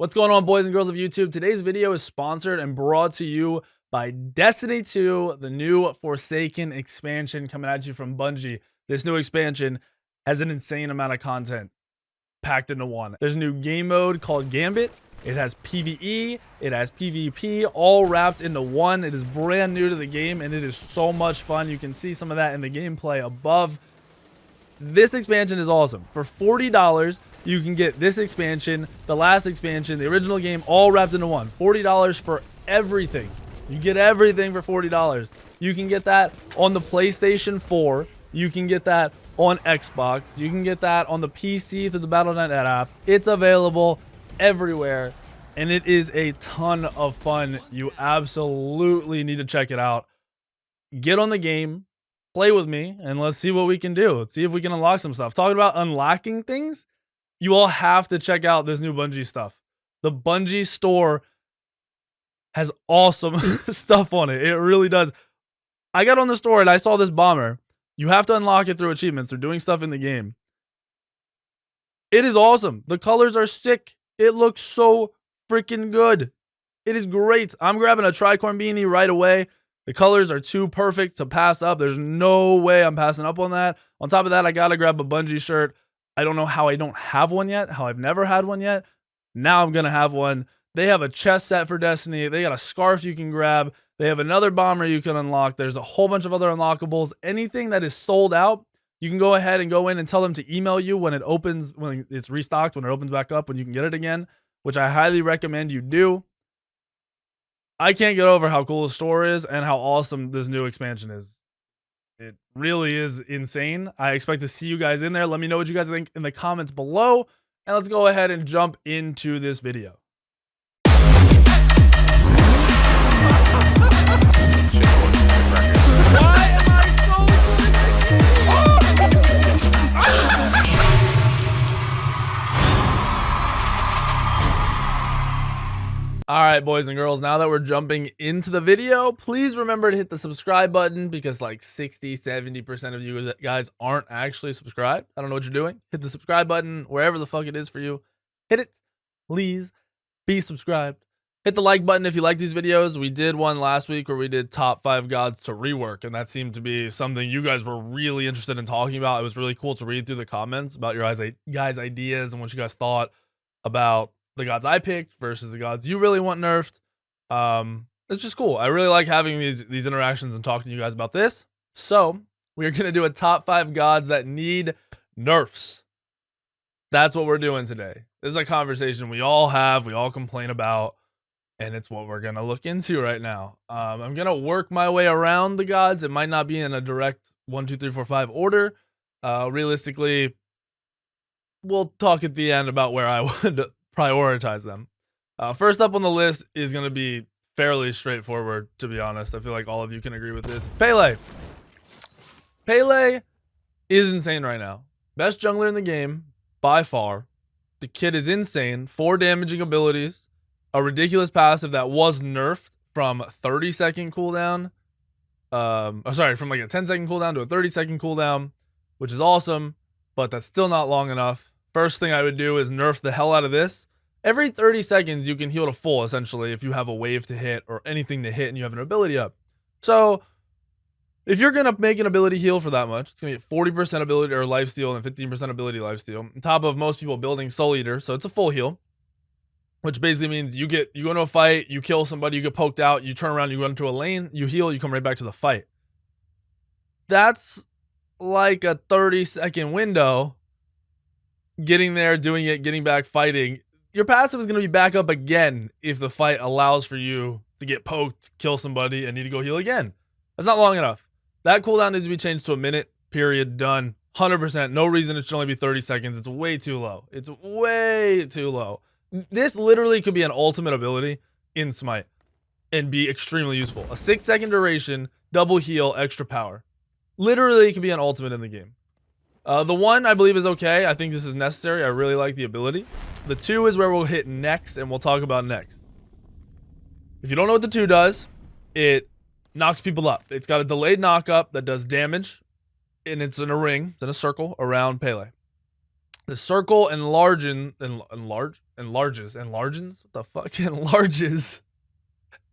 What's going on, boys and girls of YouTube? Today's video is sponsored and brought to you by Destiny 2, the new Forsaken expansion coming at you from Bungie. This new expansion has an insane amount of content packed into one. There's a new game mode called Gambit. It has PvE, it has PvP, all wrapped into one. It is brand new to the game, and it is so much fun. You can see some of that in the gameplay above. This expansion is awesome. For $40, you can get this expansion, the last expansion, the original game, all wrapped into one. $40 for everything. You get everything for $40. You can get that on the PlayStation 4. You can get that on Xbox. You can get that on the PC through the Battle.net app. It's available everywhere, and it is a ton of fun. You absolutely need to check it out. Get on the game, play with me, and let's see what we can do. Let's see if we can unlock some stuff. Talking about unlocking things, you all have to check out this new Bungie stuff. The Bungie store has awesome stuff on it. It really does. I got on the store and I saw this bomber. You have to unlock it through achievements. They're doing stuff in the game. It is awesome. The colors are sick. It looks so freaking good. It is great. I'm grabbing a tricorn beanie right away. The colors are too perfect to pass up. There's no way I'm passing up on that. On top of that, I gotta grab a Bungie shirt. I don't know how I don't have one yet, how I've never had one yet. Now I'm gonna have one. They have a chest set for Destiny. They got a scarf you can grab. They have another bomber you can unlock. There's a whole bunch of other unlockables. Anything that is sold out, you can go ahead and go in and tell them to email you when it opens, when it's restocked, when it opens back up, when you can get it again, which I highly recommend you do. I can't get over how cool the store is and how awesome this new expansion is. It really is insane. I expect to see you guys in there. Let me know what you guys think in the comments below. And let's go ahead and jump into this video. Why am I so All right, boys and girls, now that we're jumping into the video, please remember to hit the subscribe button because like 60-70% of you guys aren't actually subscribed. I don't know what you're doing. Hit the subscribe button wherever the fuck it is for you. Hit it. Please be subscribed. Hit the like button if you like these videos. We did one last week where we did top 5 gods to rework, and that seemed to be something you guys were really interested in talking about. It was really cool to read through the comments about your guys' ideas and what you guys thought about the gods I picked versus the gods you really want nerfed. It's just cool. I really like having these interactions and talking to you guys about this. So we're going to do a top 5 gods that need nerfs. That's what we're doing today. This is a conversation we all have, we all complain about, and it's what we're going to look into right now. I'm going to work my way around the gods. It might not be in a direct 1, 2, 3, 4, 5 order. Realistically, we'll talk at the end about where I would prioritize them. First up on the list is going to be fairly straightforward, to be honest. I feel like all of you can agree with this. Pele. Pele is insane right now. Best jungler in the game, by far. The kid is insane. 4 damaging abilities. A ridiculous passive that was nerfed from 30-second cooldown. From like a 10-second cooldown to a 30-second cooldown, which is awesome, but that's still not long enough. First thing I would do is nerf the hell out of this. Every 30 seconds, you can heal to full, essentially, if you have a wave to hit or anything to hit and you have an ability up. So, if you're going to make an ability heal for that much, it's going to be 40% ability or lifesteal and 15% ability lifesteal. On top of most people building Soul Eater, so it's a full heal. Which basically means you go into a fight, you kill somebody, you get poked out, you turn around, you go into a lane, you heal, you come right back to the fight. That's like a 30-second window. Getting there, doing it, getting back, fighting. Your passive is going to be back up again if the fight allows for you to get poked, kill somebody, and need to go heal again. That's not long enough. That cooldown needs to be changed to a minute, period, done. 100%. No reason it should only be 30 seconds. It's way too low. It's way too low. This literally could be an ultimate ability in Smite and be extremely useful. A 6-second duration, double heal, extra power. Literally could be an ultimate in the game. The 1 I believe is okay. I think this is necessary. I really like the ability. The 2 is where we'll hit next, and we'll talk about next. If you don't know what the 2 does, it knocks people up. It's got a delayed knock up that does damage, and it's in a ring, it's in a circle around Pele. The circle enlarges enlarges, what the fuck, enlarges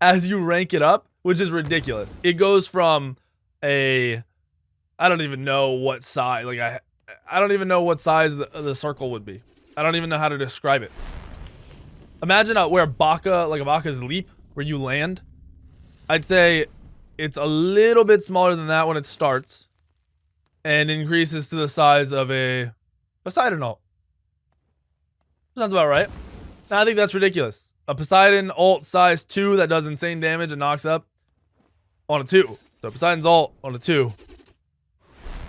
as you rank it up, which is ridiculous. It goes from I don't even know what size, like I don't even know what size the circle would be. I don't even know how to describe it. Imagine where like a Baka's leap, where you land. I'd say it's a little bit smaller than that when it starts, and increases to the size of a Poseidon ult. Sounds about right. Now, I think that's ridiculous. A Poseidon ult size 2 that does insane damage and knocks up on a 2. So Poseidon's ult on a 2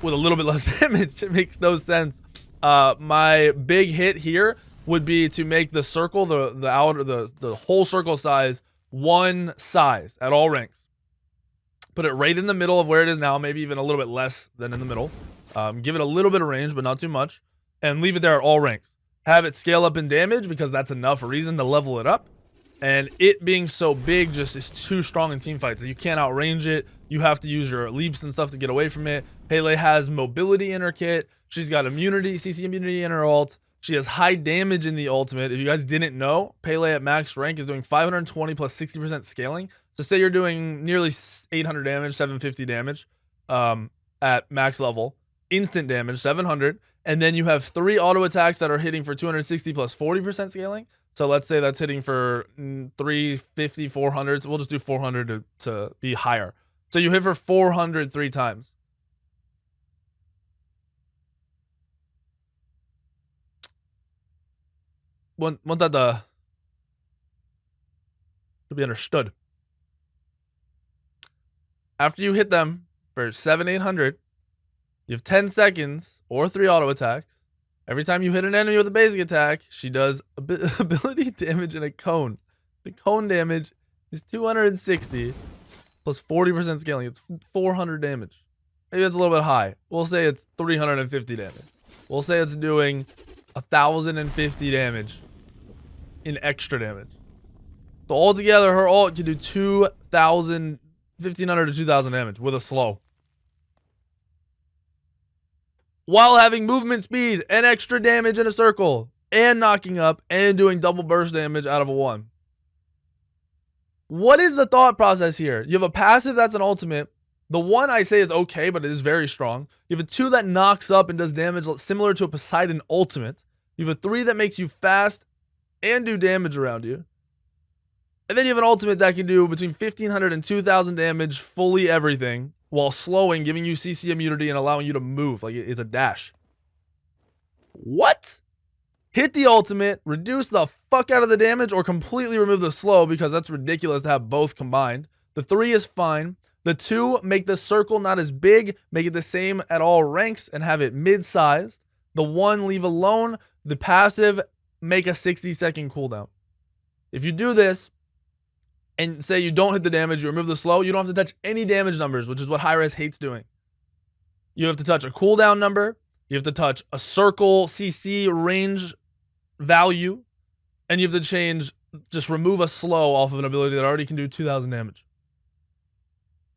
with a little bit less damage. It makes no sense. My big hit here would be to make the circle, the whole circle size, one size at all ranks. Put it right in the middle of where it is now, maybe even a little bit less than in the middle. Give it a little bit of range, but not too much. And leave it there at all ranks. Have it scale up in damage because that's enough reason to level it up. And it being so big just is too strong in team fights. You can't outrange it. You have to use your leaps and stuff to get away from it. Pele has mobility in her kit. She's got immunity, CC immunity in her ult. She has high damage in the ultimate. If you guys didn't know, Pele at max rank is doing 520 plus 60% scaling. So say you're doing nearly 800 damage, 750 damage at max level. Instant damage, 700. And then you have 3 auto attacks that are hitting for 260 plus 40% scaling. So let's say that's hitting for 350, 400. So we'll just do 400 to be higher. So you hit for 400 3 times. Want that to be understood. After you hit them for 700-800, you have 10 seconds or 3 auto attacks. Every time you hit an enemy with a basic attack, she does ability damage in a cone. The cone damage is 260 plus 40% scaling. It's 400 damage. Maybe it's a little bit high. We'll say it's 350 damage. We'll say it's doing 1,050 damage in extra damage. So altogether, her ult can do 1,500 to 2,000 damage with a slow, while having movement speed and extra damage in a circle and knocking up and doing double burst damage out of a 1. What is the thought process here? You have a passive that's an ultimate. The 1 I say is okay, but it is very strong. You have a 2 that knocks up and does damage similar to a Poseidon ultimate. You have a 3 that makes you fast and do damage around you. And then you have an ultimate that can do between 1,500 and 2,000 damage, fully everything, while slowing, giving you CC immunity and allowing you to move. Like, it's a dash. What? Hit the ultimate, reduce the fuck out of the damage, or completely remove the slow, because that's ridiculous to have both combined. The 3 is fine. The 2, make the circle not as big, make it the same at all ranks, and have it mid-sized. The 1, leave alone. The passive, make a 60-second cooldown. If you do this, and say you don't hit the damage, you remove the slow, you don't have to touch any damage numbers, which is what high-res hates doing. You have to touch a cooldown number, you have to touch a circle CC range value, and you have to just remove a slow off of an ability that already can do 2,000 damage.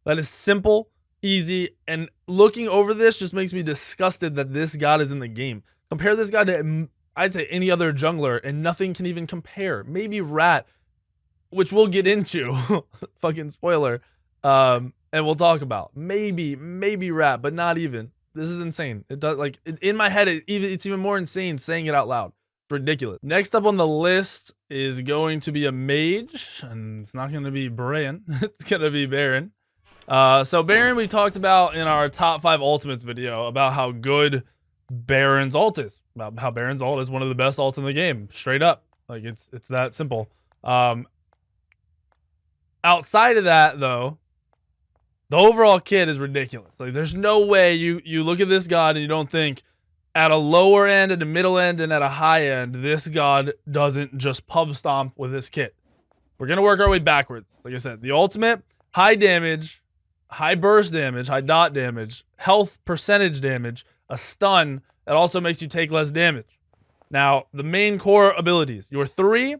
That is simple, easy, and looking over this just makes me disgusted that this god is in the game. Compare this guy to, I'd say, any other jungler, and nothing can even compare. Maybe Rat, which we'll get into, fucking spoiler, and we'll talk about. Maybe Rat, but not even. This is insane. It does, like, in my head, it's even more insane saying it out loud. It's ridiculous. Next up on the list is going to be a mage, and it's not going to be Brian. It's going to be Baron. So Baron, we talked about in our top 5 ultimates video about how good Baron's ult is. About how Baron's ult is one of the best ults in the game. Straight up. Like, it's that simple. Outside of that, though, the overall kit is ridiculous. Like, there's no way you look at this god and you don't think at a lower end, at a middle end, and at a high end, this god doesn't just pub stomp with this kit. We're going to work our way backwards. Like I said, the ultimate, high damage, high burst damage, high dot damage, health percentage damage, a stun that also makes you take less damage. Now, the main core abilities. Your 3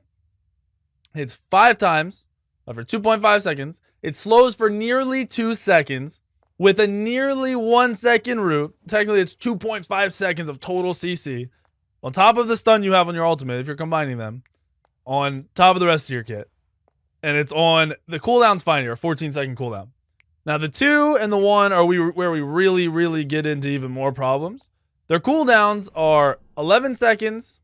hits 5 times for 2.5 seconds. It slows for nearly 2 seconds with a nearly 1 second root. Technically, it's 2.5 seconds of total CC. On top of the stun you have on your ultimate, if you're combining them. on top of the rest of your kit. And it's on, the cooldown's fine here, 14-second cooldown. Now the 2 and the 1 are where we really get into even more problems. Their cooldowns are 11 seconds,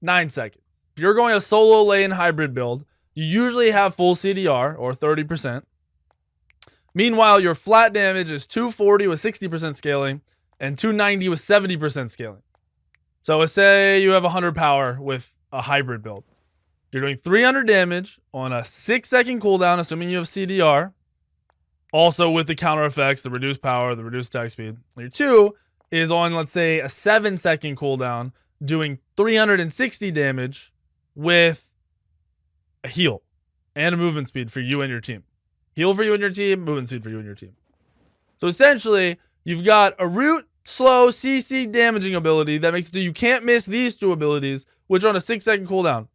9 seconds. If you're going a solo lane hybrid build, you usually have full CDR or 30%. Meanwhile, your flat damage is 240 with 60% scaling and 290 with 70% scaling. So let's say you have 100 power with a hybrid build. You're doing 300 damage on a 6-second cooldown, assuming you have CDR. Also with the counter effects, the reduced power, the reduced attack speed. Your 2 is on, let's say, a 7-second cooldown, doing 360 damage with a heal and a movement speed for you and your team. Heal for you and your team, movement speed for you and your team. So essentially, you've got a root, slow, CC damaging ability that makes it so you can't miss these 2 abilities, which are on a 6-second cooldown.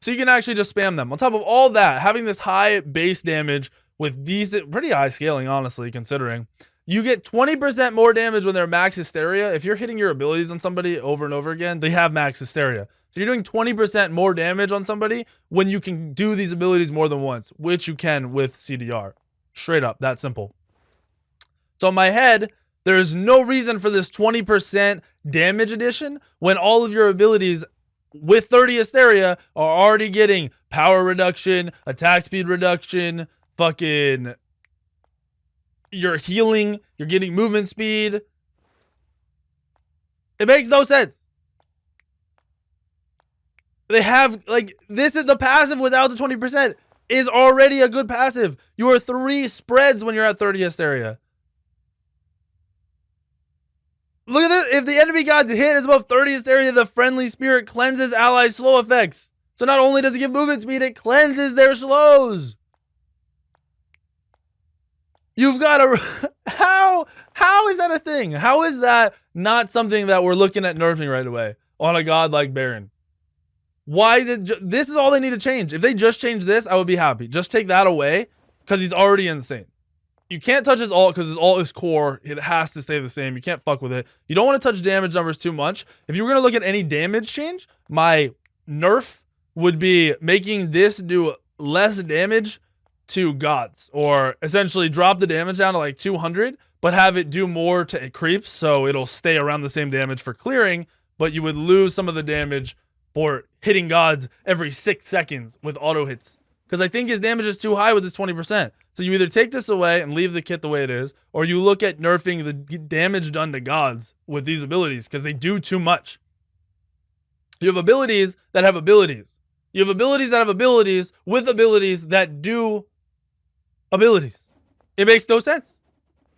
So you can actually just spam them. On top of all that, having this high base damage with decent, pretty high scaling, honestly, considering, you get 20% more damage when they're max hysteria. If you're hitting your abilities on somebody over and over again, they have max hysteria. So you're doing 20% more damage on somebody when you can do these abilities more than once, which you can with CDR. Straight up, that simple. So in my head, there is no reason for this 20% damage addition when all of your abilities with 30 hysteria are already getting power reduction, attack speed reduction, fucking, you're healing, you're getting movement speed. It makes no sense. They have, like, this is the passive without the 20% is already a good passive. You are 3 spreads when you're at 30 hysteria. Look at this. If the enemy god's hit is above 30 hysteria, the friendly spirit cleanses allies' slow effects. So not only does it give movement speed, it cleanses their slows. You've got a... How is that a thing? How is that not something that we're looking at nerfing right away on a god like Baron? Why did... This is all they need to change. If they just change this, I would be happy. Just take that away because he's already insane. You can't touch his ult because his ult is core. It has to stay the same. You can't fuck with it. You don't want to touch damage numbers too much. If you were going to look at any damage change, my nerf would be making this do less damage to gods, or essentially drop the damage down to like 200, but have it do more to creeps, so it'll stay around the same damage for clearing, but you would lose some of the damage for hitting gods every 6 seconds with auto hits. Because I think his damage is too high with his 20%. So you either take this away and leave the kit the way it is, or you look at nerfing the damage done to gods with these abilities, because they do too much. You have abilities that have abilities. You have abilities that have abilities with abilities that do abilities. It makes no sense.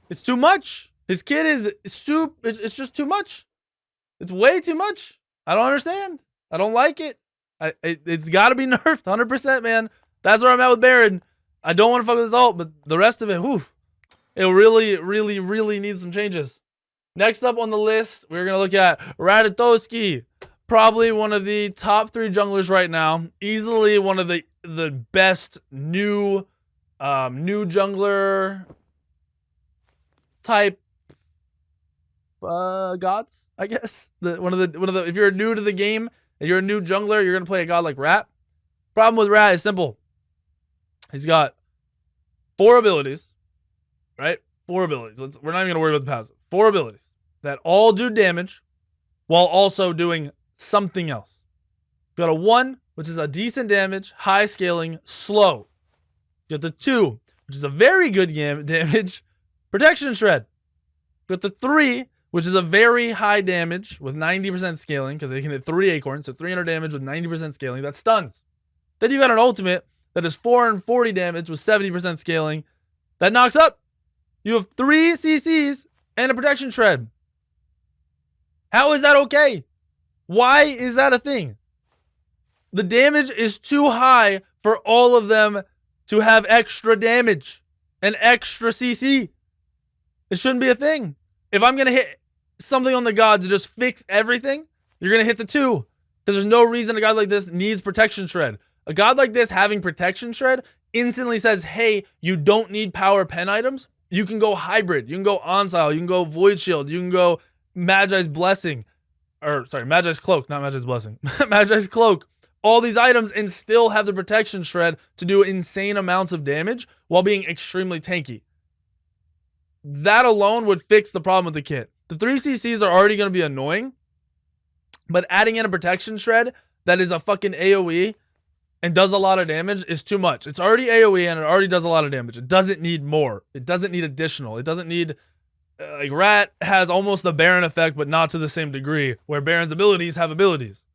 It's too much. His kit is soup. It's just too much. It's way too much. I don't understand. I don't like it. It's got to be nerfed 100%, man. That's where I'm at with Baron. I don't want to fuck with this ult, but the rest of it, whew, it really needs some changes. Next up on the list, we're going to look at Ratatowski. Probably one of the top 3 junglers right now. Easily one of the best new jungler type gods, I guess. One of the if you're new to the game and you're a new jungler, you're going to play a god like Rat. Problem with Rat is simple. He's got 4 abilities, right? 4 abilities. We're not even going to worry about the passive. 4 abilities that all do damage while also doing something else. You got a 1, which is a decent damage, high scaling, slow. You got the 2, which is a very good damage, protection shred. You got the 3, which is a very high damage with 90% scaling, because they can hit 3 acorns, so 300 damage with 90% scaling. That stuns. Then you got an ultimate that is 440 damage with 70% scaling. That knocks up. You have 3 CCs and a protection shred. How is that okay? Why is that a thing? The damage is too high for all of them to have extra damage and extra CC. It shouldn't be a thing. If I'm going to hit something on the god to just fix everything, you're going to hit the 2. Because there's no reason a god like this needs protection shred. A god like this having protection shred instantly says, hey, you don't need power pen items. You can go hybrid. You can go onsile. You can go void shield. You can go Magi's blessing. Or sorry, Magi's cloak, not Magi's blessing. Magi's cloak. all these items and still have the protection shred to do insane amounts of damage while being extremely tanky. That alone would fix the problem with the kit. The 3CCs are already going to be annoying, but adding in a protection shred that is a fucking AoE and does a lot of damage is too much. It's already AoE and it already does a lot of damage. It doesn't need more. It doesn't need additional. It doesn't need... like, Rat has almost the Baron effect, but not to the same degree, where Baron's abilities have abilities.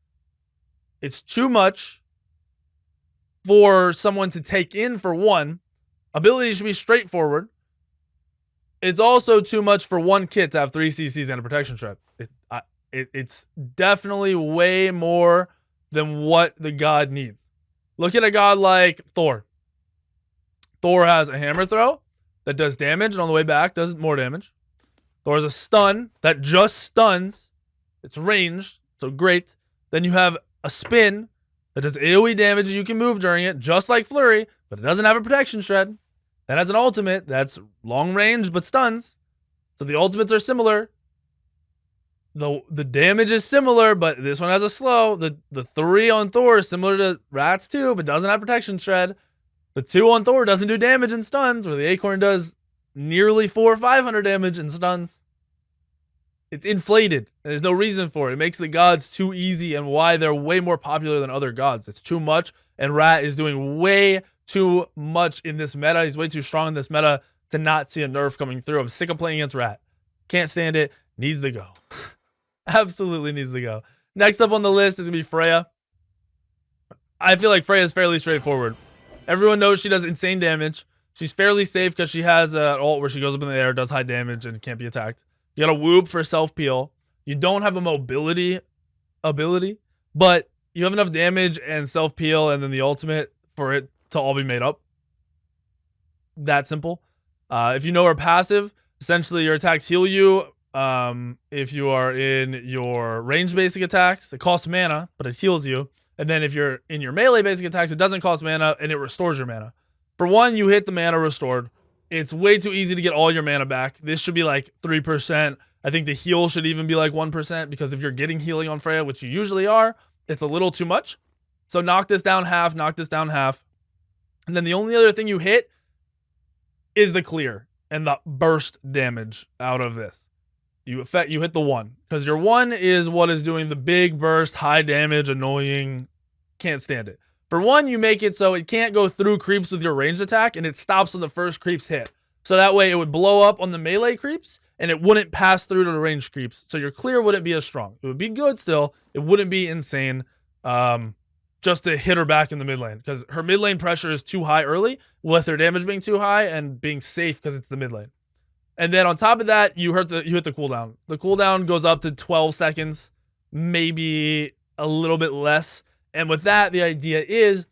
It's too much for someone to take in for one. Abilities should be straightforward. It's also too much for one kit to have 3 CCs and a protection shred. It's definitely way more than what the god needs. Look at a god like Thor. Thor has a hammer throw that does damage, and on the way back does more damage. Thor has a stun that just stuns. It's ranged, so great. Then you have a spin that does AoE damage and you can move during it, just like Flurry, but it doesn't have a protection shred. That has an ultimate that's long range but stuns. So the ultimates are similar. The damage is similar, but this one has a slow. The 3 on Thor is similar to Rat's 2, but doesn't have protection shred. The 2 on Thor doesn't do damage and stuns, where the Acorn does nearly 400 or 500 damage and stuns. It's inflated. There's no reason for it. It makes the gods too easy and why they're way more popular than other gods. It's too much, and Rat is doing way too much in this meta. He's way too strong in this meta to not see a nerf coming through. I'm sick of playing against Rat. Can't stand it. Needs to go. Absolutely needs to go. Next up on the list is going to be Freya. I feel like Freya is fairly straightforward. Everyone knows she does insane damage. She's fairly safe because she has an ult where she goes up in the air, does high damage, and can't be attacked. You got a Whoop for self-peel. You don't have a mobility ability, but you have enough damage and self-peel and then the ultimate for it to all be made up. That simple. If you know her passive, essentially your attacks heal you. If you are in your range basic attacks, it costs mana, but it heals you. And then if you're in your melee basic attacks, it doesn't cost mana and it restores your mana. For one, you hit the mana restored. It's way too easy to get all your mana back. This should be like 3%. I think the heal should even be like 1%, because if you're getting healing on Freya, which you usually are, it's a little too much. So knock this down half, knock this down half. And then the only other thing you hit is the clear and the burst damage out of this. You hit the 1, because your 1 is what is doing the big burst, high damage, annoying, can't stand it. For 1, you make it so it can't go through creeps with your ranged attack, and it stops when the first creeps hit. So that way it would blow up on the melee creeps, and it wouldn't pass through to the ranged creeps. So your clear wouldn't be as strong. It would be good still. It wouldn't be insane just to hit her back in the mid lane, because her mid lane pressure is too high early, with her damage being too high and being safe because it's the mid lane. And then on top of that, you hit the cooldown. The cooldown goes up to 12 seconds, maybe a little bit less. And with that, the idea is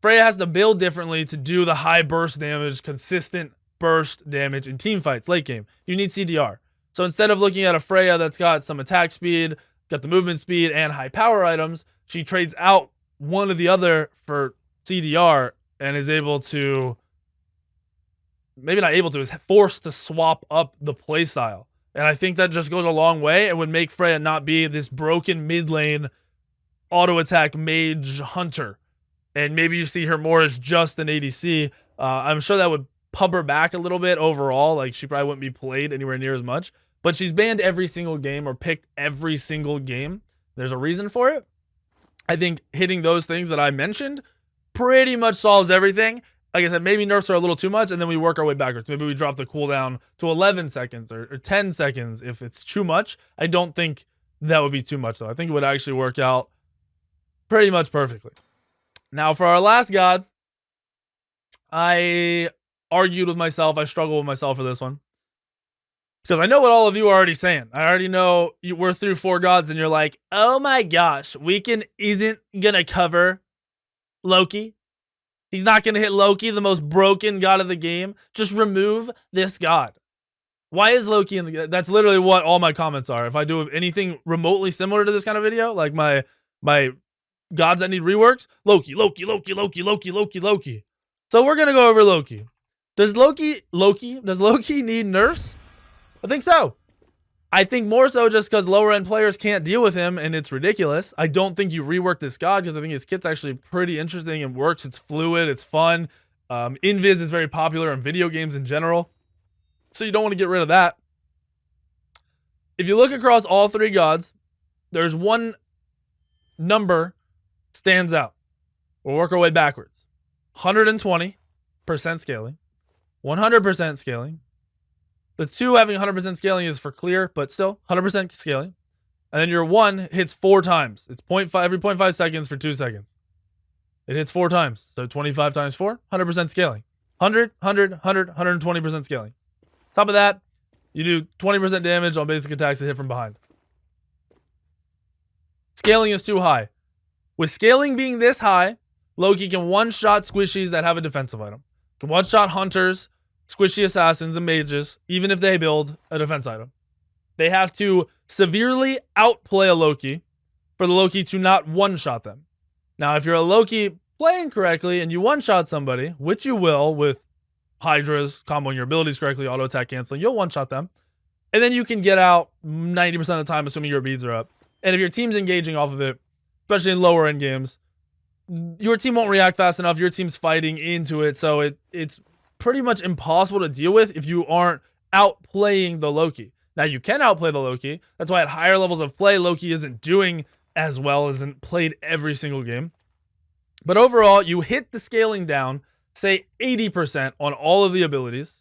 Freya has to build differently to do the high burst damage, consistent burst damage in team fights late game. You need CDR. So instead of looking at a Freya that's got some attack speed, got the movement speed, and high power items, she trades out one or the other for CDR and is able to... maybe not able to, is forced to swap up the playstyle. And I think that just goes a long way and would make Freya not be this broken mid lane auto attack mage hunter. And maybe you see her more as just an ADC. I'm sure that would pub her back a little bit overall. Like, she probably wouldn't be played anywhere near as much. But she's banned every single game or picked every single game. There's a reason for it. I think hitting those things that I mentioned pretty much solves everything. Like I said, maybe nerfs are a little too much, and then we work our way backwards. Maybe we drop the cooldown to 11 seconds or 10 seconds if it's too much. I don't think that would be too much, though. I think it would actually work out pretty much perfectly. Now, for our last god, I argued with myself. I struggled with myself for this one, because I know what all of you are already saying. I already know we're through 4 gods, and you're like, oh my gosh, Weekend isn't going to cover Loki. He's not going to hit Loki, the most broken god of the game. Just remove this god. Why is Loki in the... that's literally what all my comments are. If I do anything remotely similar to this kind of video, like my gods that need reworks, Loki, Loki, Loki, Loki, Loki, Loki, Loki. So we're going to go over Loki. Does Loki need nerfs? I think so. I think more so just because lower end players can't deal with him and it's ridiculous. I don't think you rework this god because I think his kit's actually pretty interesting and works. It's fluid, it's fun. Invis is very popular in video games in general. So you don't want to get rid of that. If you look across all three gods, there's one number stands out. We'll work our way backwards. 120% scaling. 100% scaling. The 2 having 100% scaling is for clear, but still 100% scaling. And then your 1 hits 4 times. It's 0.5 every 0.5 seconds for 2 seconds. It hits 4 times. So 25 times 4, 100% scaling. 100, 120% scaling. Top of that, you do 20% damage on basic attacks that hit from behind. Scaling is too high. With scaling being this high, Loki can one-shot squishies that have a defensive item. Can one-shot hunters, squishy assassins, and mages, even if they build a defense item. They have to severely outplay a Loki for the Loki to not one-shot them. Now, if you're a Loki playing correctly and you one-shot somebody, which you will with Hydras, comboing your abilities correctly, auto-attack canceling, you'll one-shot them. And then you can get out 90% of the time, assuming your beads are up. And if your team's engaging off of it, especially in lower end games, your team won't react fast enough. Your team's fighting into it. So it's pretty much impossible to deal with if you aren't outplaying the Loki. Now, you can outplay the Loki. That's why at higher levels of play, Loki isn't doing as well, isn't played every single game. But overall, you hit the scaling down, say 80% on all of the abilities,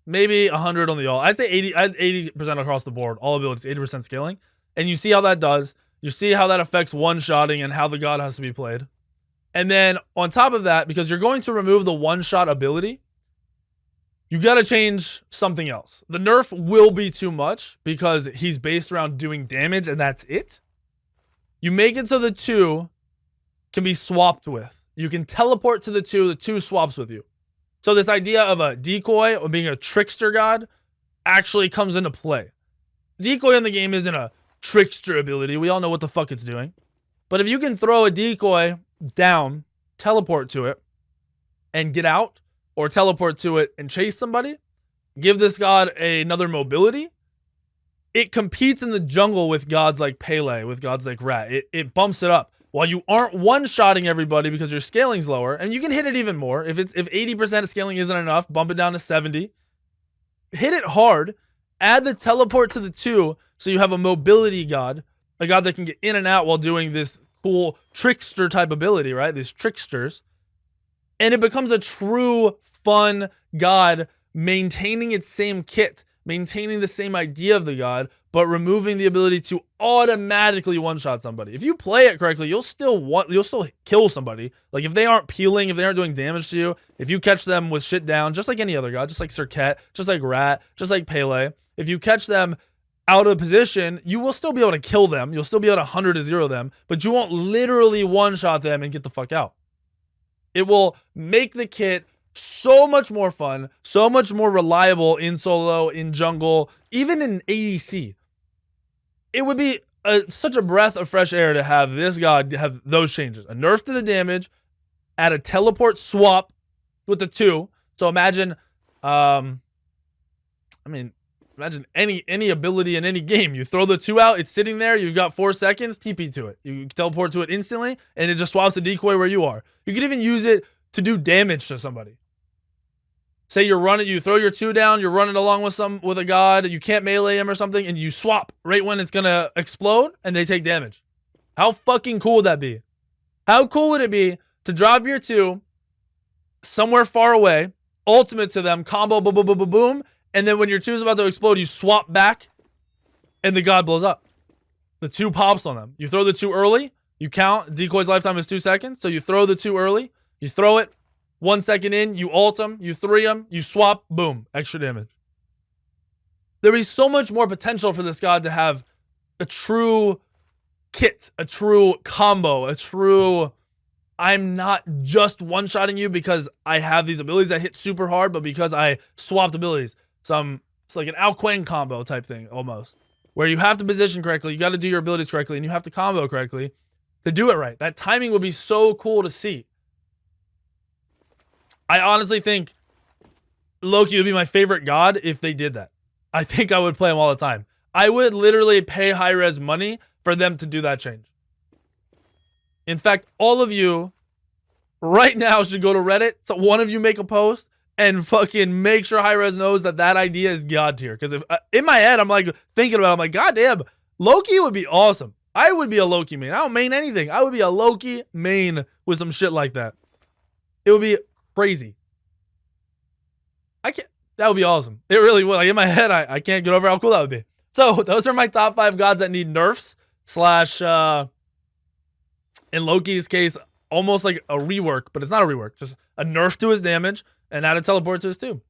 maybe 100 on the all. I'd say 80% across the board, all abilities, 80% scaling. And you see how that does. You see how that affects one-shotting and how the god has to be played. And then on top of that, because you're going to remove the one-shot ability, you got to change something else. The nerf will be too much because he's based around doing damage and that's it. You make it so the 2 can be swapped with. You can teleport to the 2 swaps with you. So this idea of a decoy or being a trickster god actually comes into play. Decoy in the game isn't a trickster ability. We all know what the fuck it's doing. But if you can throw a decoy down, teleport to it, and get out, or teleport to it and chase somebody, give this god another mobility, it competes in the jungle with gods like Pele, with gods like Rat. It bumps it up. While you aren't one-shotting everybody because your scaling's lower, and you can hit it even more. If 80% of scaling isn't enough, bump it down to 70. Hit it hard. Add the teleport to the 2 so you have a mobility god, a god that can get in and out while doing this cool trickster type ability, right? These tricksters. And it becomes a true fun god, maintaining its same kit, maintaining the same idea of the god, but removing the ability to automatically one-shot somebody. If you play it correctly, you'll still kill somebody. Like if they aren't peeling, if they aren't doing damage to you, if you catch them with shit down, just like any other god, just like Serket, just like Rat, just like Pele, if you catch them out of position, you will still be able to kill them. You'll still be able to 100 to 0 them, but you won't literally one-shot them and get the fuck out. It will make the kit so much more fun, so much more reliable in solo, in jungle, even in ADC. It would be such a breath of fresh air to have this god have those changes. A nerf to the damage, add a teleport swap with the 2. So imagine, imagine any ability in any game. You throw the 2 out, it's sitting there, you've got 4 seconds, TP to it. You teleport to it instantly, and it just swaps the decoy where you are. You could even use it to do damage to somebody. Say you're running, you throw your 2 down, you're running along with a god, you can't melee him or something, and you swap right when it's gonna explode, and they take damage. How fucking cool would that be? How cool would it be to drop your 2 somewhere far away, ultimate to them, combo, boom, boom, boom, boom, boom, and then when your 2 is about to explode, you swap back, and the god blows up. The 2 pops on them. You throw the 2 early, you count, decoy's lifetime is 2 seconds, so you throw the 2 early, you throw it, 1 second in, you ult them, you 3 them, you swap, boom, extra damage. There is so much more potential for this god to have a true kit, a true combo, a true, I'm not just one-shotting you because I have these abilities that hit super hard, but because I swapped abilities. It's like an Ao Kuang combo type thing, almost. Where you have to position correctly, you got to do your abilities correctly, and you have to combo correctly to do it right. That timing would be so cool to see. I honestly think Loki would be my favorite god if they did that. I think I would play him all the time. I would literally pay high-res money for them to do that change. In fact, all of you right now should go to Reddit. So one of you make a post and fucking make sure high-res knows that that idea is god tier. Because if in my head, I'm like thinking about it, I'm like, god damn, Loki would be awesome. I would be a Loki main. I don't main anything. I would be a Loki main with some shit like that. It would be crazy. That would be awesome. It really would. Like in my head, I can't get over how cool that would be. So those are my top 5 gods that need nerfs / in Loki's case, almost like a rework, but it's not a rework. Just a nerf to his damage and add a teleport to his tomb.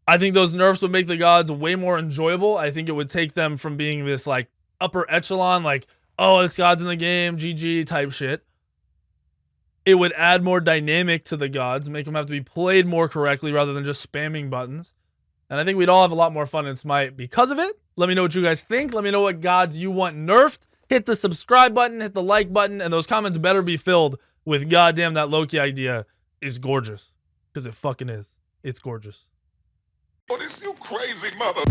I think those nerfs would make the gods way more enjoyable. I think it would take them from being this like upper echelon, like, oh, it's gods in the game, GG type shit. It would add more dynamic to the gods, make them have to be played more correctly rather than just spamming buttons. And I think we'd all have a lot more fun in Smite because of it. Let me know what you guys think. Let me know what gods you want nerfed. Hit the subscribe button, hit the like button, and those comments better be filled with goddamn that Loki idea is gorgeous. Because it fucking is. It's gorgeous. Oh, this you crazy mother.